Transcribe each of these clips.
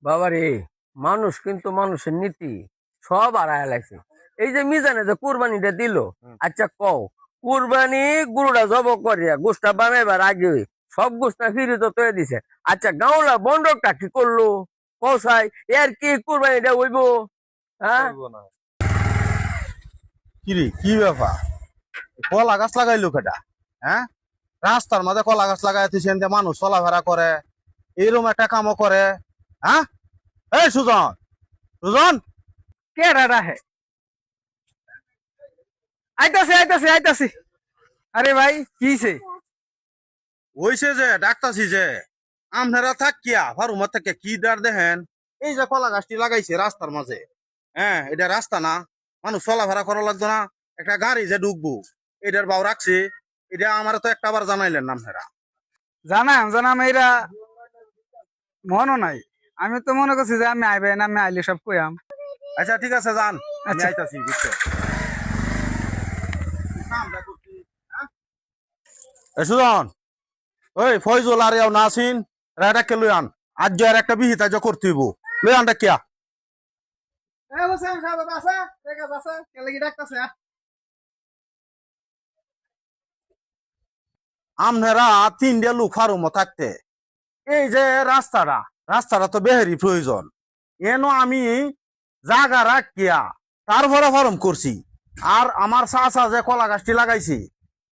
বাবারে, মানুষ কিন্তু মানুষের নীতি সব হারায় লাগছে। এই যে মিজানে যে কুরবানিটা দিল, আচ্ছা কও, কুরবানি গরুটা জব করিয়া গোষ্ঠটা বানাইবার আগে সব গোষ্ঠটা ফিরে তো তৈরি দিছে। আচ্ছা গাঁওলা বন্ডকটা কি করলো কসাই, এর কি কুরবানিটা হইব? হ্যাঁ, কিরে কি ব্যাপার? কলা গাছ লাগাইলো কেটা? হ্যাঁ, রাস্তার মাঝে কলা গাছ লাগাইতেছেন যে মানুষ চলাফেরা করে, এইরকম একটা কামও করে। হ্যাঁ, এই সুজন, সুজন, কে রাডা হে? আইতাছি আইতাছি আইতাছি। আরে ভাই কিছে? ওইসে যে ডাক্তারছি যে আপনারা থাকিয়া ফারুমার থেকে কি ডার দেখেন। এই যে কলা গাছটি লাগাইছে রাস্তার মাঝে, হ্যাঁ এটা রাস্তা না, মানুষ চলাফেরা করা লাগতো না, একটা গাড়ি যে ঢুকবো এটার বাউ রাখছে। এটা আমার তো একটা বার জানাইলেন না আপনারা। জানাম জানাম এরা মনও নাই। আমি তো মনে করছি যে আমি আইবে না, আমি আইলে সব কইয়াম। আচ্ছা ঠিক আছে যান, আমি আচ্ছা। আইতাছি বুঝছো। সুজন, ওই ফয়জুল আর ইয়াও নাসিন রায়ডাকে লই আন, আজ যে আর একটা বিহিত আজ করতেইব, লই আনটা কিয়া। এ হোসেন সাহেব আছে, ঠিক আছে, কে লাগি ডাকতাছে? আপনারা তিনটা লোক ফারুম থাকতে এই যে রাস্তাটা, রাস্তাটা তো বেহারি প্রয়োজন। এনো আমি জাগা রাখিয়া তারপরে ফার্ম করছি। আর আমার চাচা যে কলা গাছটি লাগাইছি,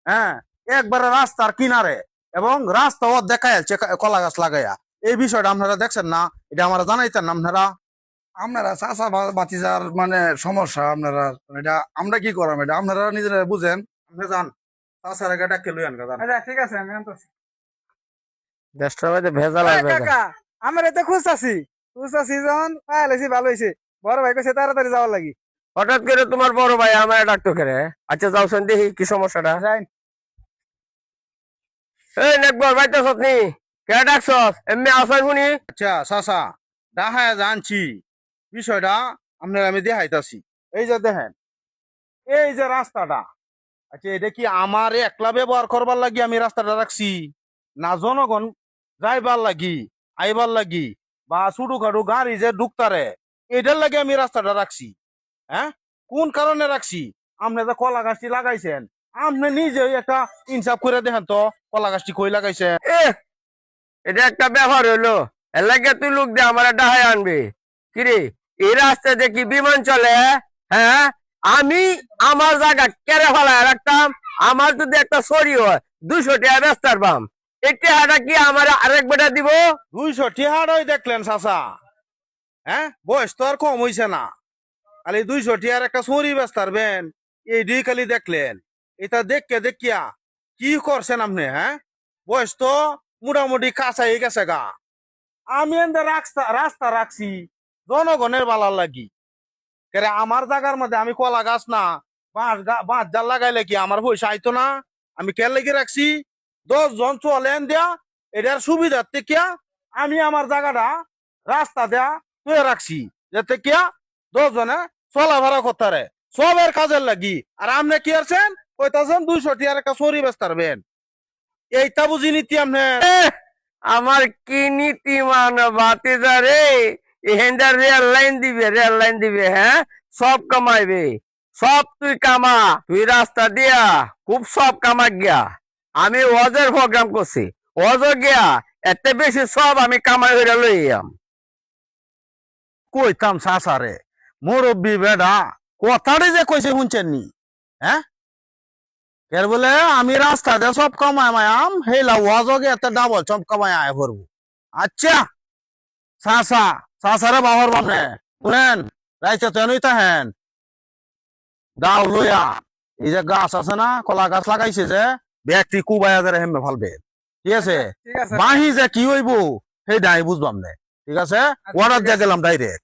হ্যাঁ একবারে রাস্তার কিনারে, এবং রাস্তা ও দেখায় কলা গাছ লাগাইয়া। এই বিষয়টা আপনারা দেখছেন না? এটা আমরা জানাইতেন না আপনারা? আপনারা চাষা বাতিজার মানে সমস্যা আপনারা, এটা আমরা কি করাম? এটা আপনারা নিজেরা বুঝেন। আপনি যান, চাচার আগে ডাকে লই আন গা, যান। আচ্ছা ঠিক আছে, আমি আনতাছি। দেশটার মধ্যে ভেজাল আর এই ভেজাল। কাকা, আমার এতে খুঁজতাছি যখন পাইলাইছি, ভালো হইছে। বড় ভাই কইছে তাড়াতাড়ি যাওয়ার লাগি। হঠাৎ করে তোমার বড় ভাই আমার ডাক্তার করে? আচ্ছা যাওছেন দেখি কি সমস্যাটা। যাই। এই নেকবর বাইতেছ নি? কে ডাকছস? এমনি আসাই শুনি। আচ্ছা চাচা, দেখায় জানছি বিষয়টা, আপনার আমি দেখাইতাছি। এই যে দেখেন, এই যে রাস্তাটা, আচ্ছা এটা কি আমার একলা ব্যবহার করবার লাগি আমি রাস্তাটা রাখছি, না জনগণ যাইবার লাগি, আইবার লাগি, বা ছোটখাটো গাড়ি যে ঢুকতারে এটার লাগি আমি রাস্তাটা রাখছি? হ্যাঁ, কোন কারণে রাখছি? আপনি যে কলা গাছটি লাগাইছেন, আপনি নিজে একটা ইনসাফ করে দেখেন তো কলা গাছটি কই লাগাইছে। এ, এটা একটা ব্যাপার হইলো? এর লাগে তুই লোক দিয়ে আমার ডাহাই আনবি? কিরে, এই রাস্তা দেখি বিমান চলে? হ্যাঁ, আমি আমার জায়গা কেড়ে ফেলায় রাখতাম। আমার যদি একটা সরি হয় 200 টাকা রাস্তার বাম, এই টাকাটা কি আমার আরেক বেটা দিব? 200 টিহাড়ই দেখলেন চাচা? হ্যাঁ, বয়স তো আর কম হইছে না, খালি 200 টিহার একটা সরি ব্যস্ত পারবেন, এই দুই খালি দেখলেন। এটা দেখকে দেখিয়া কি করছেন আপনি? হ্যাঁ, বয়স তো মোটামুটি কাছাই গেছে গা। আমি এনদের রাস্তা রাখছি জনগণের বালার লাগি। কেরে আমার জায়গার মধ্যে আমি কলা গাছ না বাঁশ জাল লাগাইলে কি আমার পয়সা আইতো না? আমি কে লেগে রাখছি 10 জন চলেন দেয়া, এটার সুবিধার থেকে আমি আমার জায়গাটা রাস্তা দেয়া তুই রাখছি, যাতে কিয়া 10 জনে চলাফেরা করতে রে, সবের কাজের লাগি। আর আপনি কি আছেন কইতাছেন 200 টিয়ার একটা সরি বেচ পারবেন? এইটা বুঝি নীতি আপনি? এহ, আমার কি নীতিমান বাতিজা রে, এহেন্ডা রেল লাইন দিবে, হ্যাঁ সব কামাইবে, সব তুই কামা, তুই রাস্তা দিয়া খুব সব কামা গিয়া। আমি ওয়াজের প্রোগ্রাম করছি, ওয়াজ গিয়া এত বেশি সব আমি কামাই হইরা লইয়াম। কইতাম সাসারে, মুরব্বী বেডা কথাটা যে কইছে শুনছেন নি? হ্যাঁ, এর বলে আমি রাস্তাতে সব কামাই মায়াম, হেলা ওয়াজগে এত ডাবল সব কামাই আয় করবো। আচ্ছা সাসারে বাবার বাপে শুনেন, রাইতে তো এনই তাহেন দাও লইয়া, এই যে গাছ আছে না, কলা গাছ লাগাইছে যে, ব্যক্তি কুবাইয়া ধরে হেমে ফালবে, ঠিক আছে? ঠিক আছে। বাহি যে কি হইব সেই ডাই বুঝবাম না, ঠিক আছে? অর্ডার দিয়ে গেলাম ডাইরেক্ট।